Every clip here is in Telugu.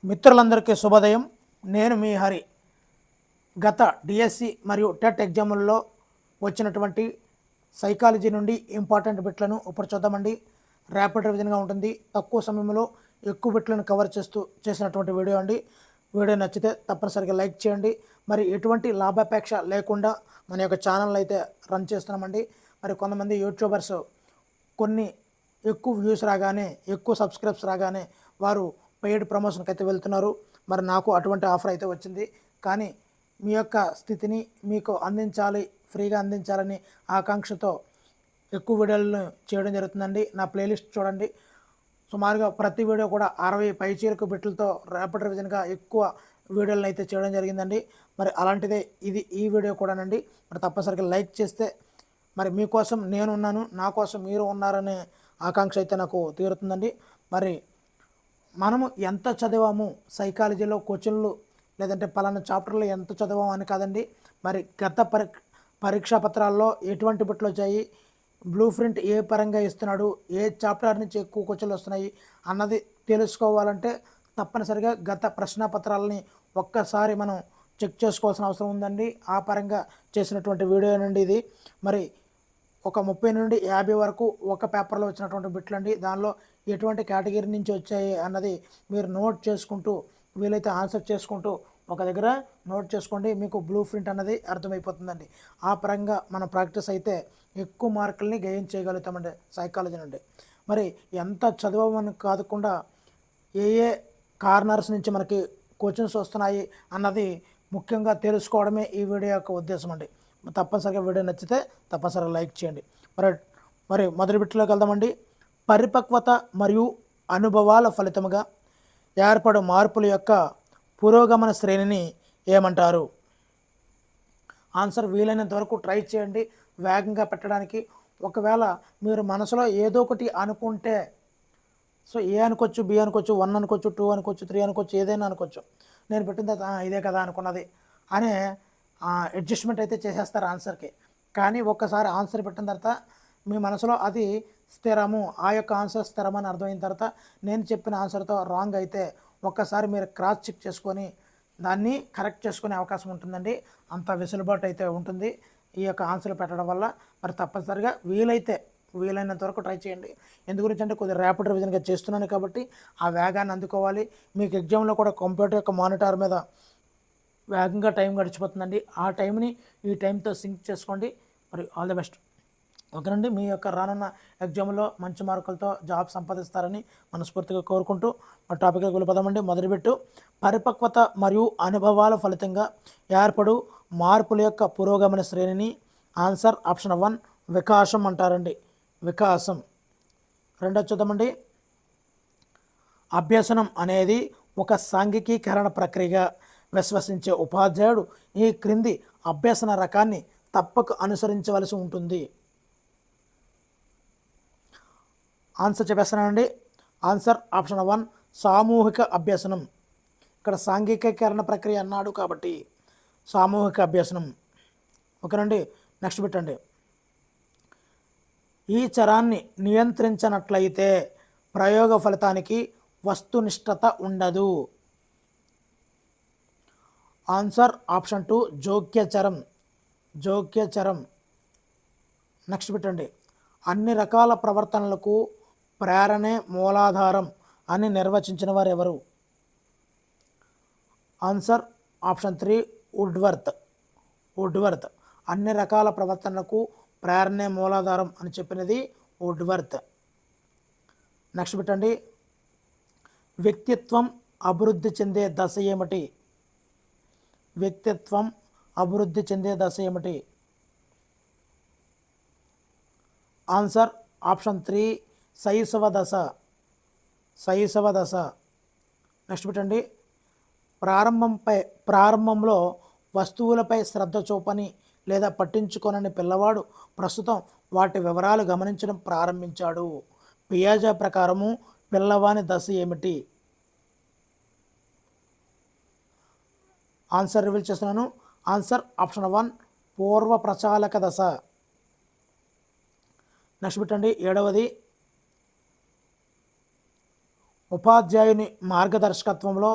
మిత్రులందరికీ శుభోదయం. నేను మీ హరి. గత డిఎస్సి మరియు టెట్ ఎగ్జాముల్లో వచ్చినటువంటి సైకాలజీ నుండి ఇంపార్టెంట్ బిట్లను ఇప్పుడు చూద్దామండి. ర్యాపిడ్ రివిజన్గా ఉంటుంది. తక్కువ సమయంలో ఎక్కువ బిట్లను కవర్ చేసినటువంటి వీడియో అండి. వీడియో నచ్చితే తప్పనిసరిగా లైక్ చేయండి. మరి ఎటువంటి లాభాపేక్ష లేకుండా మన యొక్క ఛానల్ అయితే రన్ చేస్తున్నామండి. మరి కొంతమంది యూట్యూబర్స్ కొన్ని ఎక్కువ వ్యూస్ రాగానే, ఎక్కువ సబ్స్క్రైబ్స్ రాగానే వారు పెయిడ్ ప్రమోషన్కి అయితే వెళ్తున్నారు. మరి నాకు అటువంటి ఆఫర్ అయితే వచ్చింది. కానీ మీ యొక్క స్థితిని మీకు అందించాలి, ఫ్రీగా అందించాలని ఆకాంక్షతో ఎక్కువ వీడియోలను చేయడం జరుగుతుందండి. నా ప్లేలిస్ట్ చూడండి. సుమారుగా ప్రతి వీడియో కూడా 60 పైచీలకు బిట్లతో ర్యాపిడ్ రివిజన్గా ఎక్కువ వీడియోలను అయితే చేయడం జరిగిందండి. మరి అలాంటిదే ఈ వీడియో కూడానండి. మరి తప్పనిసరిగా లైక్ చేస్తే మరి మీకోసం నేనున్నాను, నా కోసం మీరు ఉన్నారనే ఆకాంక్ష అయితే నాకు తీరుతుందండి. మరి మనము ఎంత చదివాము సైకాలజీలో క్వశ్చన్లు లేదంటే పలానా చాప్టర్లో ఎంత చదివాము అని కాదండి. మరి గత పరీక్షా పత్రాల్లో ఎటువంటి బిట్లు వచ్చాయి, బ్లూ ప్రింట్ ఏ పరంగా ఇస్తున్నాడు, ఏ చాప్టర్ నుంచి ఎక్కువ క్వశ్చన్లు వస్తున్నాయి అన్నది తెలుసుకోవాలంటే తప్పనిసరిగా గత ప్రశ్నపత్రాలని ఒక్కసారి మనం చెక్ చేసుకోవాల్సిన అవసరం ఉందండి. ఆ పరంగా చేసినటువంటి వీడియో నుండి ఇది. మరి ఒక 30 నుండి 50 వరకు ఒక పేపర్లో వచ్చినటువంటి బిట్లు అండి. దానిలో ఎటువంటి కేటగిరీ నుంచి వచ్చాయి అన్నది మీరు నోట్ చేసుకుంటూ, వీలైతే ఆన్సర్ చేసుకుంటూ ఒక దగ్గర నోట్ చేసుకోండి. మీకు బ్లూ ప్రింట్ అన్నది అర్థమైపోతుందండి. ఆ పరంగా మనం ప్రాక్టీస్ అయితే ఎక్కువ మార్కుల్ని గెయిన్ చేయగలుగుతామండి సైకాలజీ నుండి. మరి ఎంత చదవమని కాకుండా ఏ కార్నర్స్ నుంచి మనకి క్వశ్చన్స్ వస్తున్నాయి అన్నది ముఖ్యంగా తెలుసుకోవడమే ఈ వీడియో యొక్క ఉద్దేశం అండి. తప్పనిసరిగా వీడియో నచ్చితే తప్పనిసరిగా లైక్ చేయండి. మరి మొదటి బిట్లోకి వెళ్దామండి. పరిపక్వత మరియు అనుభవాల ఫలితముగా ఏర్పడు మార్పుల యొక్క పురోగమన శ్రేణిని ఏమంటారు? ఆన్సర్ వీలైనంత వరకు ట్రై చేయండి వేగంగా పెట్టడానికి. ఒకవేళ మీరు మనసులో ఏదో ఒకటి అనుకుంటే, సో ఏ అనుకోవచ్చు, బి అనుకోవచ్చు, 1 అనుకోవచ్చు, 2 అనుకోవచ్చు, 3 అనుకోవచ్చు, ఏదైనా అనుకోవచ్చు. నేను పెట్టిన తర్వాత ఇదే కదా అనుకున్నది అనే అడ్జస్ట్మెంట్ అయితే చేసేస్తారు ఆన్సర్కి. కానీ ఒక్కసారి ఆన్సర్ పెట్టిన తర్వాత మీ మనసులో అది స్థిరము, ఆ యొక్క ఆన్సర్ స్థిరమని అర్థమైన తర్వాత నేను చెప్పిన ఆన్సర్తో రాంగ్ అయితే ఒక్కసారి మీరు క్రాస్ చెక్ చేసుకొని దాన్ని కరెక్ట్ చేసుకునే అవకాశం ఉంటుందండి. అంత వెసులుబాటు అయితే ఉంటుంది ఈ యొక్క ఆన్సర్ పెట్టడం వల్ల. మరి తప్పనిసరిగా వీలైనంత వరకు ట్రై చేయండి. ఎందు గురించి అంటే కొద్దిగా ర్యాపిడ్ రివిజన్గా చేస్తున్నాను కాబట్టి ఆ వేగాన్ని అందుకోవాలి. మీకు ఎగ్జామ్లో కూడా కంప్యూటర్ యొక్క మానిటర్ మీద వేగంగా టైం గడిచిపోతుందండి. ఆ టైంని ఈ టైంతో సింక్ చేసుకోండి. మరి ఆల్ ది బెస్ట్. ఓకేనండి. మీ యొక్క రానున్న ఎగ్జామ్లో మంచి మార్కులతో జాబ్ సంపాదిస్తారని మనస్ఫూర్తిగా కోరుకుంటూ మా టాపిక్లోకి వెళ్ళిపోదామండి. మొదటి బిట్టు, పరిపక్వత మరియు అనుభవాల ఫలితంగా ఏర్పడు మార్పుల యొక్క పురోగమన శ్రేణిని ఆన్సర్ ఆప్షన్ 1 వికాసం అంటారండి. వికాసం. రెండో చూద్దామండి. అభ్యసనం అనేది ఒక సాంఘికీకరణ ప్రక్రియగా విశ్వసించే ఉపాధ్యాయుడు ఈ క్రింది అభ్యసన రకాన్ని తప్పక అనుసరించవలసి ఉంటుంది. ఆన్సర్ చెప్పేస్తున్నానండి. ఆన్సర్ ఆప్షన్ 1 సామూహిక అభ్యసనం. ఇక్కడ సాంఘికీకరణ ప్రక్రియ అన్నాడు కాబట్టి సామూహిక అభ్యసనం. ఓకేనండి. నెక్స్ట్ పెట్టండి. ఈ చరాన్ని నియంత్రించినట్లయితే ప్రయోగ ఫలితానికి వస్తునిష్టత ఉండదు. Answer option 2 జోక్యచరం. నెక్స్ట్ పెట్టండి. అన్ని రకాల ప్రవర్తనలకు ప్రేరణే మూలాధారం అని నిర్వచించిన వారు ఎవరు? Answer option 3 Woodworth. అన్ని రకాల ప్రవర్తనలకు ప్రేరణే మూలాధారం అని చెప్పినది వుడ్వర్త్. నెక్స్ట్ పెట్టండి. వ్యక్తిత్వం అభివృద్ధి చెందే దశ ఏమిటి? వ్యక్తిత్వం అభివృద్ధి చెందే దశ ఏమిటి? ఆన్సర్ ఆప్షన్ 3 శైశవ దశ. నెక్స్ట్ పెట్టండి. ప్రారంభంలో వస్తువులపై శ్రద్ధ చూపని లేదా పట్టించుకోనని పిల్లవాడు ప్రస్తుతం వాటి వివరాలు గమనించడం ప్రారంభించాడు. పియాజే ప్రకారము పిల్లవాని దశ ఏమిటి? ఆన్సర్ రివీల్ చేస్తున్నాను. ఆన్సర్ ఆప్షన్ 1 పూర్వ ప్రచాలక దశ. నెక్స్ట్ పెట్టండి. 7వది ఉపాధ్యాయుని మార్గదర్శకత్వంలో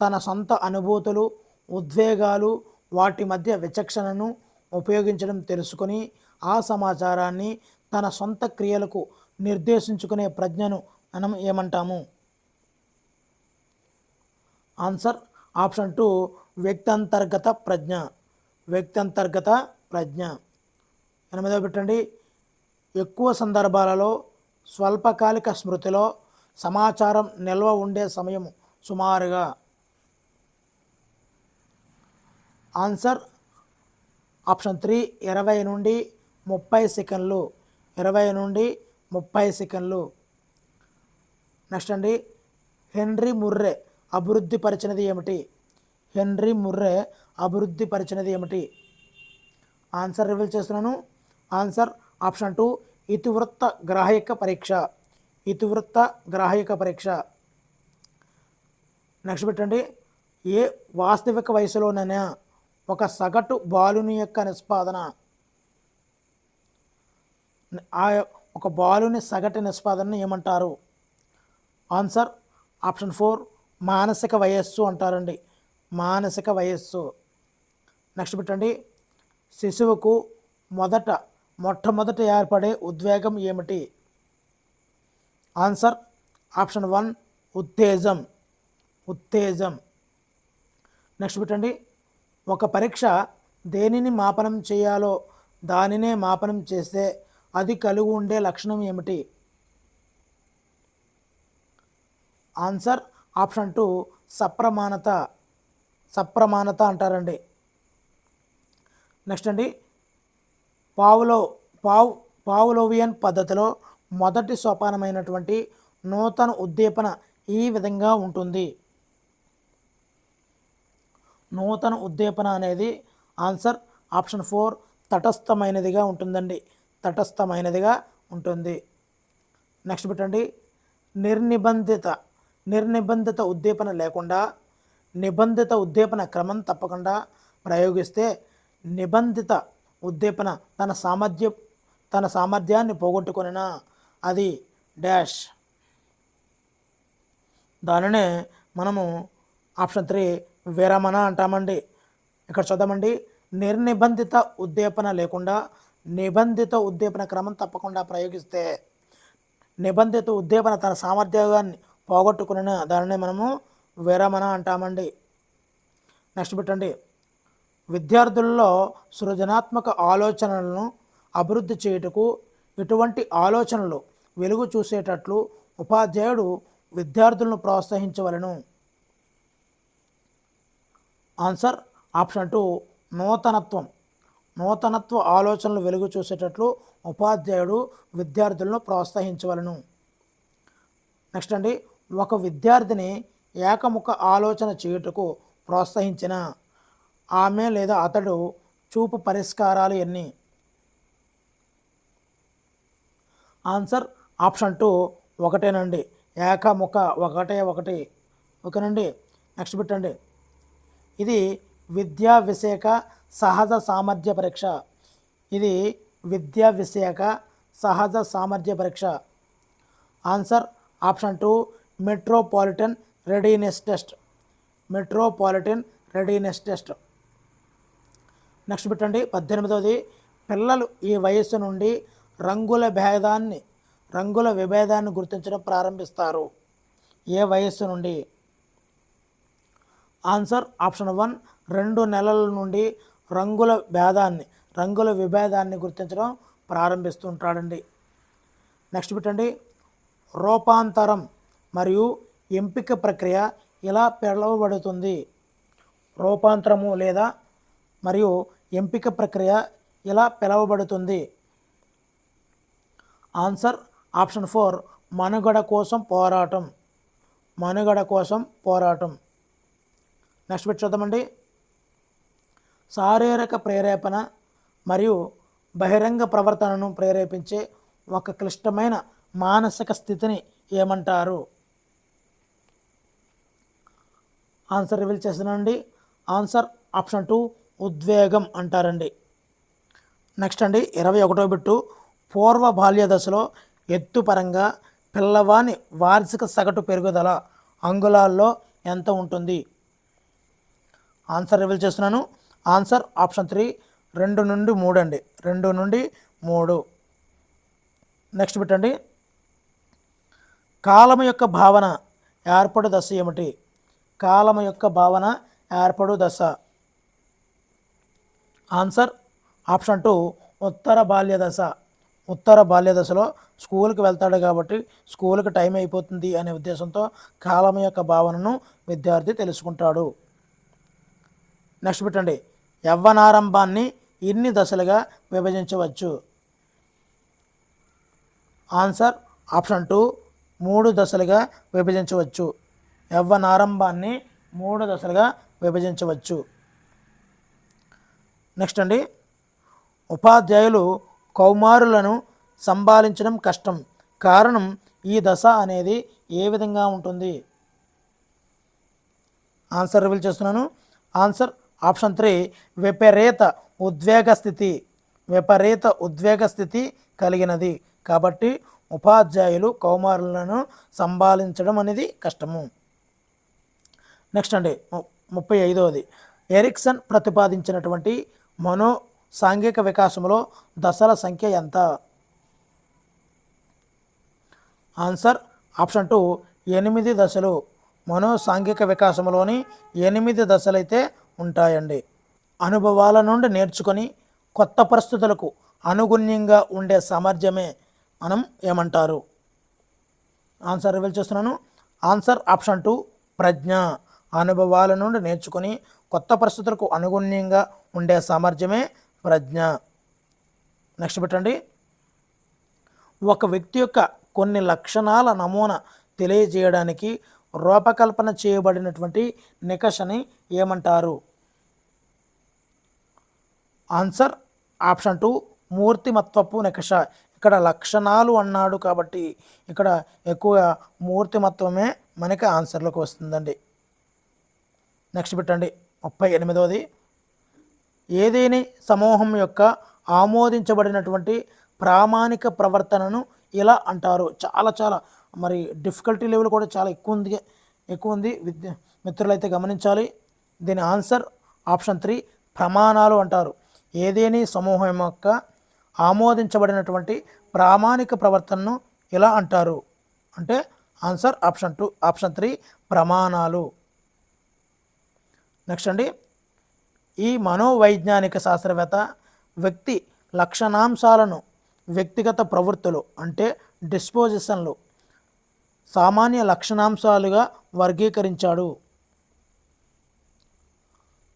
తన సొంత అనుభూతులు, ఉద్వేగాలు, వాటి మధ్య విచక్షణను ఉపయోగించడం తెలుసుకొని ఆ సమాచారాన్ని తన సొంత క్రియలకు నిర్దేశించుకునే ప్రజ్ఞను మనం ఏమంటాము? ఆన్సర్ ఆప్షన్ 2 వ్యక్తంతర్గత ప్రజ్ఞ. వ్యక్తంతర్గత ప్రజ్ఞ. 8వ పెట్టండి. ఎక్కువ సందర్భాలలో స్వల్పకాలిక స్మృతిలో సమాచారం నిల్వ ఉండే సమయం సుమారుగా. ఆన్సర్ ఆప్షన్ 3 20 నుండి 30 సెకండ్లు. 20 నుండి 30 సెకండ్లు. నెక్స్ట్ అండి, హెన్రీ ముర్రే అభివృద్ధి పరిచినది ఏమిటి? హెన్రీ ముర్రే అభివృద్ధి పరిచినది ఏమిటి? ఆన్సర్ రివీల్ చేస్తున్నాను. ఆన్సర్ ఆప్షన్ 2 ఇతివృత్త గ్రాహక పరీక్ష. ఇతివృత్త గ్రాహక పరీక్ష. నెక్స్ట్ పెట్టండి. ఏ వాస్తవిక వయసులోనైనా ఒక సగటు బాలుని యొక్క నిష్పాదన, ఒక బాలుని సగటు నిష్పాదనను ఏమంటారు? ఆన్సర్ ఆప్షన్ 4 మానసిక వయస్సు అంటారండి. మానసిక వయస్సు. నెక్స్ట్ పెట్టండి. శిశువుకు మొట్టమొదట ఏర్పడే ఉద్వేగం ఏమిటి? ఆన్సర్ ఆప్షన్ 1 ఉత్తేజం. ఉత్తేజం. నెక్స్ట్ పెట్టండి. ఒక పరీక్ష దేనిని మాపనం చేయాలో దానినే మాపనం చేస్తే అది కలిగి ఉండే లక్షణం ఏమిటి? Answer option 2 సప్రమాణత. సప్రమాణత అంటారండి. నెక్స్ట్ అండి, పావ్లోవియన్ పద్ధతిలో మొదటి సోపానమైనటువంటి నూతన ఉద్దీపన ఈ విధంగా ఉంటుంది. నూతన ఉద్దీపన అనేది ఆన్సర్ ఆప్షన్ 4 తటస్థమైనదిగా ఉంటుందండి. తటస్థమైనదిగా ఉంటుంది. నెక్స్ట్ పెట్టండి. నిర్నిబంధిత ఉద్దీపన లేకుండా నిబంధిత ఉద్దీపన క్రమం తప్పకుండా ప్రయోగిస్తే నిబంధిత ఉద్దీపన తన సామర్థ్యాన్ని పోగొట్టుకొనినా అది డాష్. దానినే మనము ఆప్షన్ 3 విరమణ అంటామండి. ఇక్కడ చూద్దామండి. నిర్నిబంధిత ఉద్దీపన లేకుండా నిబంధిత ఉద్దీపన క్రమం తప్పకుండా ప్రయోగిస్తే నిబంధిత ఉద్దీపన తన సామర్థ్యాన్ని పోగొట్టుకుని దానినే మనము విరమణ అంటామండి. నెక్స్ట్ పెట్టండి. విద్యార్థుల్లో సృజనాత్మక ఆలోచనలను అభివృద్ధి చేయుటకు ఇటువంటి ఆలోచనలు వెలుగు చూసేటట్లు ఉపాధ్యాయుడు విద్యార్థులను ప్రోత్సహించవలెను. Answer option 2 నూతనత్వం. నూతనత్వ ఆలోచనలు వెలుగు చూసేటట్లు ఉపాధ్యాయుడు విద్యార్థులను ప్రోత్సహించవలను. నెక్స్ట్ అండి, ఒక విద్యార్థిని ఏకముఖ ఆలోచన చేయుటకు ప్రోత్సహించిన ఆమె లేదా అతడు చూపు పరిష్కారాలు ఎన్ని? ఆన్సర్ ఆప్షన్ 2 ఒకటేనండి. ఏకముఖ ఒకటి. ఓకేనండి. నెక్స్ట్ పెట్టండి. ఇది విద్యా విషయక సహజ సామర్థ్య పరీక్ష. ఇది విద్యా విషయక సహజ సామర్థ్య పరీక్ష. Answer option 2 metropolitan readiness test. Metropolitan readiness test. Next పెట్టండి. 18వది, పిల్లలు ఈ వయస్సు నుండి రంగుల విభేదాన్ని గుర్తించడం ప్రారంభిస్తారు. ఏ వయస్సు నుండి? ఆన్సర్ ఆప్షన్ 1 2 నెలల నుండి రంగుల విభేదాన్ని గుర్తించడం ప్రారంభిస్తుంటాడండి. నెక్స్ట్ పెట్టండి. రూపాంతరం మరియు ఎంపిక ప్రక్రియ ఇలా పిలువబడుతుంది. రూపాంతరము లేదా మరియు ఎంపిక ప్రక్రియ ఇలా పిలువబడుతుంది. ఆన్సర్ ఆప్షన్ 4 మనుగడ కోసం పోరాటం. మనుగడ కోసం పోరాటం. నెక్స్ట్ పెట్టి చూద్దామండి. శారీరక ప్రేరేపణ మరియు బహిరంగ ప్రవర్తనను ప్రేరేపించే ఒక క్లిష్టమైన మానసిక స్థితిని ఏమంటారు? ఆన్సర్ రివీల్ చేస్తున్నానండి. ఆన్సర్ ఆప్షన్ 2 ఉద్వేగం అంటారండి. నెక్స్ట్ అండి 21వ బిట్టు, పూర్వ బాల్య దశలో ఎత్తు పరంగా పిల్లవాని వార్షిక సగటు పెరుగుదల అంగుళాల్లో ఎంత ఉంటుంది? ఆన్సర్ రివీల్ చేస్తున్నాను. ఆన్సర్ ఆప్షన్ 3 2 నుండి 3 అండి. 2 నుండి 3. నెక్స్ట్ పెట్టండి. కాలము యొక్క భావన ఏర్పడు దశ ఏమిటి? కాలము యొక్క భావన ఏర్పడు దశ. ఆన్సర్ ఆప్షన్ 2 ఉత్తర బాల్య దశ. ఉత్తర బాల్య దశలో స్కూల్కి వెళ్తాడు కాబట్టి స్కూల్కి టైం అయిపోతుంది అనే ఉద్దేశంతో కాలం యొక్క భావనను విద్యార్థి తెలుసుకుంటాడు. నెక్స్ట్ పెట్టండి. యవ్వనారంభాన్ని ఎన్ని దశలుగా విభజించవచ్చు? ఆన్సర్ ఆప్షన్ 2 3 దశలుగా విభజించవచ్చు. యవ్వనారంభాన్ని 3 దశలుగా విభజించవచ్చు. నెక్స్ట్ అండి. ఉపాధ్యాయులు కౌమారులను సంభాళించడం కష్టం, కారణం ఈ దశ అనేది ఏ విధంగా ఉంటుంది? ఆన్సర్ రివీల్ చేస్తున్నాను. ఆన్సర్ ఆప్షన్ 3 విపరీత ఉద్వేగ స్థితి. విపరీత ఉద్వేగ స్థితి కలిగినది కాబట్టి ఉపాధ్యాయులు కౌమారులను సంభాళించడం అనేది కష్టము. నెక్స్ట్ అండి 35వది. ఎరిక్సన్ ప్రతిపాదించినటువంటి మనో సాంఘిక వికాసంలో దశల సంఖ్య ఎంత? ఆన్సర్ ఆప్షన్ 2 8 దశలు. మనో సాంఘిక వికాసంలోని 8 దశలైతే ఉంటాయండి. అనుభవాల నుండి నేర్చుకొని కొత్త పరిస్థితులకు అనుగుణ్యంగా ఉండే సామర్థ్యమే మనం ఏమంటారు? ఆన్సర్ రివీల్ చేస్తున్నాను. ఆన్సర్ ఆప్షన్ 2 ప్రజ్ఞ. అనుభవాల నుండి నేర్చుకొని కొత్త పరిస్థితులకు అనుగుణ్యంగా ఉండే సామర్థ్యమే ప్రజ్ఞ. నెక్స్ట్ పెట్టండి. ఒక వ్యక్తి యొక్క కొన్ని లక్షణాల నమూనా తెలియజేయడానికి రూపకల్పన చేయబడినటువంటి నికషని ఏమంటారు? Answer option 2 మూర్తిమత్వపు నికష. ఇక్కడ లక్షణాలు అన్నాడు కాబట్టి ఇక్కడ ఎక్కువ మూర్తిమత్వమే మనకి ఆన్సర్లోకి వస్తుందండి. నెక్స్ట్ పెట్టండి 38వది. ఏదేని సమూహం యొక్క ఆమోదించబడినటువంటి ప్రామాణిక ప్రవర్తనను ఇలా అంటారు? చాలా మరి డిఫికల్టీ లెవెల్ కూడా చాలా ఎక్కువ ఉంది మిత్రులైతే గమనించాలి. దీని ఆన్సర్ ఆప్షన్ 3 ప్రమాణాలు అంటారు. ఏదేని సమూహం యొక్క ఆమోదించబడినటువంటి ప్రామాణిక ప్రవర్తనను ఇలా అంటారు అంటే ఆన్సర్ ఆప్షన్ 3 ప్రమాణాలు. నెక్స్ట్ అండి. ఈ మనోవైజ్ఞానిక శాస్త్రవేత్త వ్యక్తి లక్షణాంశాలను వ్యక్తిగత ప్రవృత్తులు అంటే డిస్పోజిషన్లు సామాన్య లక్షణాంశాలుగా వర్గీకరించాడు.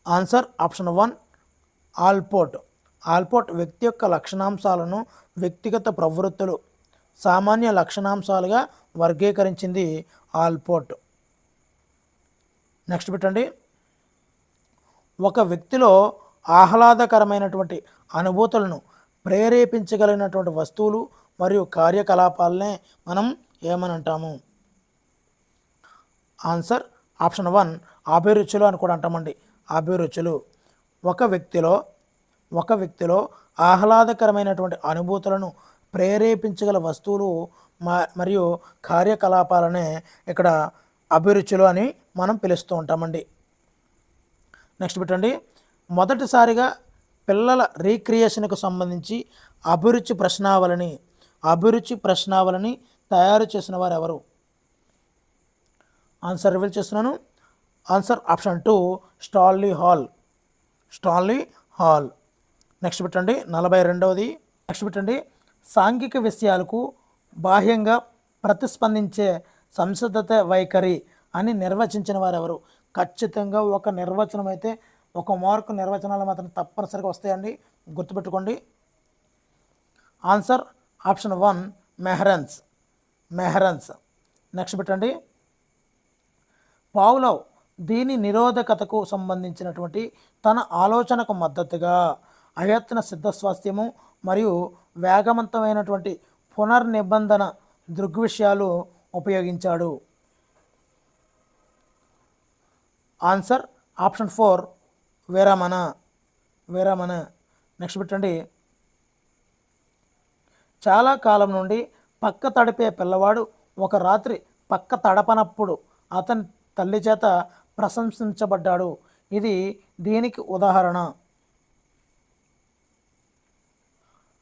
ఆన్సర్ ఆప్షన్ 1 ఆల్పోర్ట్ వ్యక్తి యొక్క లక్షణాంశాలను వ్యక్తిగత ప్రవృత్తులు సామాన్య లక్షణాంశాలుగా వర్గీకరించింది ఆల్పోర్ట్. నెక్స్ట్ పెట్టండి. ఒక వ్యక్తిలో ఆహ్లాదకరమైనటువంటి అనుభూతులను ప్రేరేపించగలిగినటువంటి వస్తువులు మరియు కార్యకలాపాలనే మనం ఏమని అంటాము? ఆన్సర్ ఆప్షన్ 1 అభిరుచులు అని కూడా అంటామండి. అభిరుచులు. ఒక వ్యక్తిలో ఆహ్లాదకరమైనటువంటి అనుభూతులను ప్రేరేపించగల వస్తువులు మరియు కార్యకలాపాలనే ఇక్కడ అభిరుచులు అని మనం పిలుస్తూ ఉంటామండి. నెక్స్ట్ పెట్టండి. మొదటిసారిగా పిల్లల రీక్రియేషన్కు సంబంధించి అభిరుచి ప్రశ్నావళిని తయారు చేసిన వారు ఎవరు? ఆన్సర్ రివీల్ చేస్తున్నాను. Answer option 2 Stanley hall. Next పెట్టండి 42వది. నెక్స్ట్ పెట్టండి. సాంఘిక విషయాలకు బాహ్యంగా ప్రతిస్పందించే సంసిద్ధత వైఖరి అని నిర్వచించిన వారు ఎవరు? ఖచ్చితంగా ఒక నిర్వచనం అయితే ఒక మార్కు నిర్వచనాలు మాత్రం తప్పనిసరిగా వస్తాయండి, గుర్తుపెట్టుకోండి. Answer option 1 మెహరన్స్. నెక్స్ట్ పెట్టండి. పావ్లోవ్ దీని నిరోధకతకు సంబంధించినటువంటి తన ఆలోచనకు మద్దతుగా అయత్న సిద్ధస్వాస్థ్యము మరియు వేగవంతమైనటువంటి పునర్నిబంధన దృగ్విషయాలు ఉపయోగించాడు. ఆన్సర్ ఆప్షన్ 4 విరమణ. నెక్స్ట్ పెట్టండి. చాలా కాలం నుండి పక్క తడిపే పిల్లవాడు ఒక రాత్రి పక్క తడపనప్పుడు అతని తల్లి చేత ప్రశంసించబడ్డాడు. ఇది దీనికి ఉదాహరణ.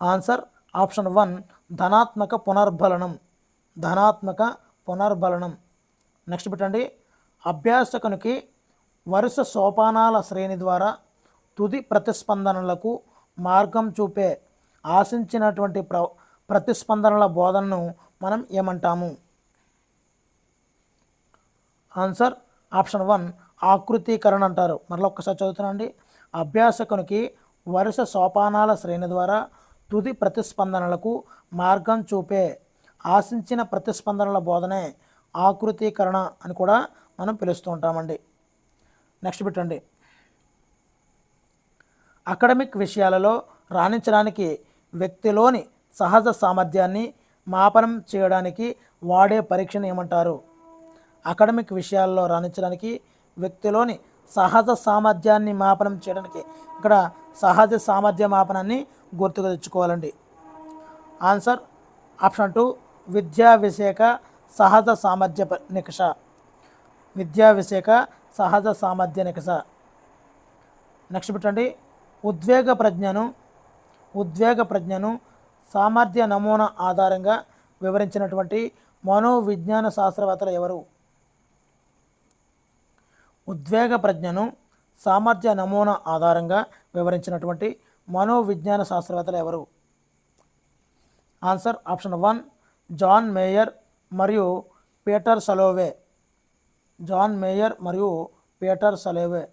ఆన్సర్ ఆప్షన్ 1 ధనాత్మక పునర్బలనం. ధనాత్మక పునర్బలనం. నెక్స్ట్ పెట్టండి. అభ్యాసకునికి వరుస సోపానాల శ్రేణి ద్వారా తుది ప్రతిస్పందనలకు మార్గం చూపే ఆశించినటువంటి ప్రతిస్పందనల బోధనను మనం ఏమంటాము? ఆన్సర్ ఆప్షన్ 1 ఆకృతీకరణ అంటారు. మరలా ఒక్కసారి చదువుతున్నాండి. అభ్యాసకునికి వరుస సోపానాల శ్రేణి ద్వారా తుది ప్రతిస్పందనలకు మార్గం చూపే ఆశించిన ప్రతిస్పందనల బోధనే ఆకృతీకరణ అని కూడా మనం పిలుస్తూ ఉంటామండి. నెక్స్ట్ పెట్టండి. అకాడమిక్ విషయాలలో రాణించడానికి వ్యక్తిలోని సహజ సామర్థ్యాన్ని మాపనం చేయడానికి వాడే పరీక్షను ఏమంటారు? అకాడమిక్ విషయాల్లో రాణించడానికి వ్యక్తిలోని సహజ సామర్థ్యాన్ని మాపనం చేయడానికి ఇక్కడ సహజ సామర్థ్య మాపనాన్ని గుర్తుకు తెచ్చుకోవాలండి. ఆన్సర్ ఆప్షన్ 2 విద్యా విషయక సహజ సామర్థ్య నికష. విద్యా విషయక సహజ సామర్థ్య నికష. నెక్స్ట్ పెట్టండి. ఉద్వేగ ప్రజ్ఞను సామర్థ్య నమూనా ఆధారంగా వివరించినటువంటి మనోవిజ్ఞాన శాస్త్రవేత్తలు ఎవరు? ఉద్వేగ ప్రజ్ఞను సామర్థ్య నమూనా ఆధారంగా వివరించినటువంటి మనోవిజ్ఞాన శాస్త్రవేత్తలు ఎవరు? ఆన్సర్ ఆప్షన్ 1 జాన్ మేయర్ మరియు పీటర్ సలోవే. జాన్ మేయర్ మరియు పీటర్ సలోవే.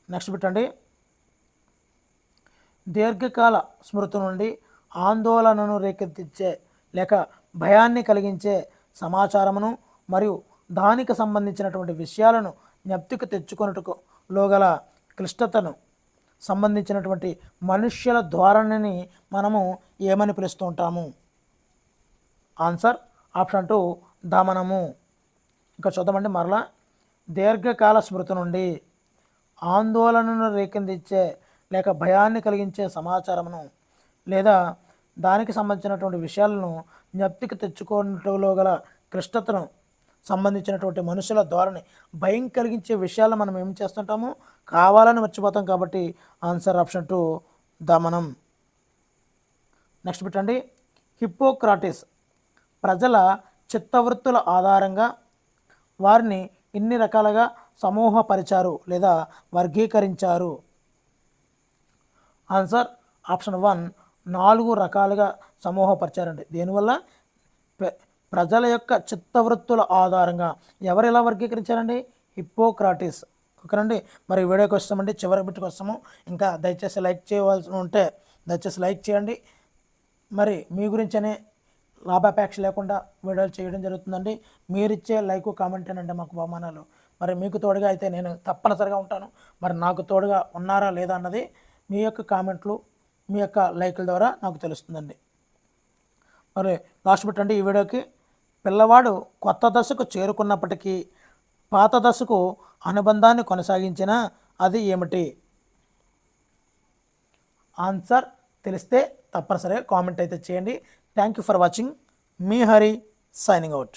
నెక్స్ట్ పెట్టండి. దీర్ఘకాల స్మృతి నుండి ఆందోళనను రేకెత్తించే లేక భయాన్ని కలిగించే సమాచారమును మరియు దానికి సంబంధించినటువంటి విషయాలను జ్ఞప్తికి తెచ్చుకొనుటకు లోగల క్లిష్టతను సంబంధించినటువంటి మనుష్యుల ధోరణిని మనము ఏమని పిలుస్తూ ఉంటాము? Answer option 2 దమనము. ఇంకా చూద్దామండి మరలా. దీర్ఘకాల స్మృతి నుండి ఆందోళనను రేకెత్తించే లేక భయాన్ని కలిగించే సమాచారమును లేదా దానికి సంబంధించినటువంటి విషయాలను జ్ఞప్తికి తెచ్చుకోవడంలో గల క్లిష్టతను సంబంధించినటువంటి మనుషుల ధోరణి, భయం కలిగించే విషయాలు మనం ఏం చేస్తుంటాము? కావాలని మర్చిపోతాం. కాబట్టి ఆన్సర్ ఆప్షన్ 2 దమనం. నెక్స్ట్ పెట్టండి. హిప్పోక్రాటిస్ ప్రజల చిత్తవృత్తుల ఆధారంగా వారిని ఇన్ని రకాలుగా సమూహపరిచారు లేదా వర్గీకరించారు? ఆన్సర్ ఆప్షన్ 1 4 రకాలుగా సమూహపరిచారండి. దీనివల్ల ప్రజల యొక్క చిత్తవృత్తుల ఆధారంగా ఎవరు ఎలా వర్గీకరించారండి? హిప్పోక్రాటిస్. ఓకేనండి. మరి వీడియోకి వస్తామండి, చివరి బిట్టుకు వస్తాము. ఇంకా దయచేసి లైక్ చేయవలసి ఉంటే దయచేసి లైక్ చేయండి. మరి మీ గురించనే లాభాపేక్ష లేకుండా వీడియోలు చేయడం జరుగుతుందండి. మీరిచ్చే లైక్ కామెంట్ అంటే మాకు బహుమానాలు. మరి మీకు తోడుగా అయితే నేను తప్పనిసరిగా ఉంటాను. మరి నాకు తోడుగా ఉన్నారా లేదా అన్నది మీ యొక్క కామెంట్లు, మీ యొక్క లైకుల ద్వారా నాకు తెలుస్తుందండి. మరి లాస్ట్ పెట్టండి ఈ వీడియోకి. పిల్లవాడు కొత్త దశకు చేరుకున్నప్పటికీ పాత దశకు అనుబంధాన్ని కొనసాగించిన అది ఏమిటి? ఆన్సర్ తెలిస్తే తప్పనిసరిగా కామెంట్ అయితే చేయండి. Thank you for watching. Me Hari signing out.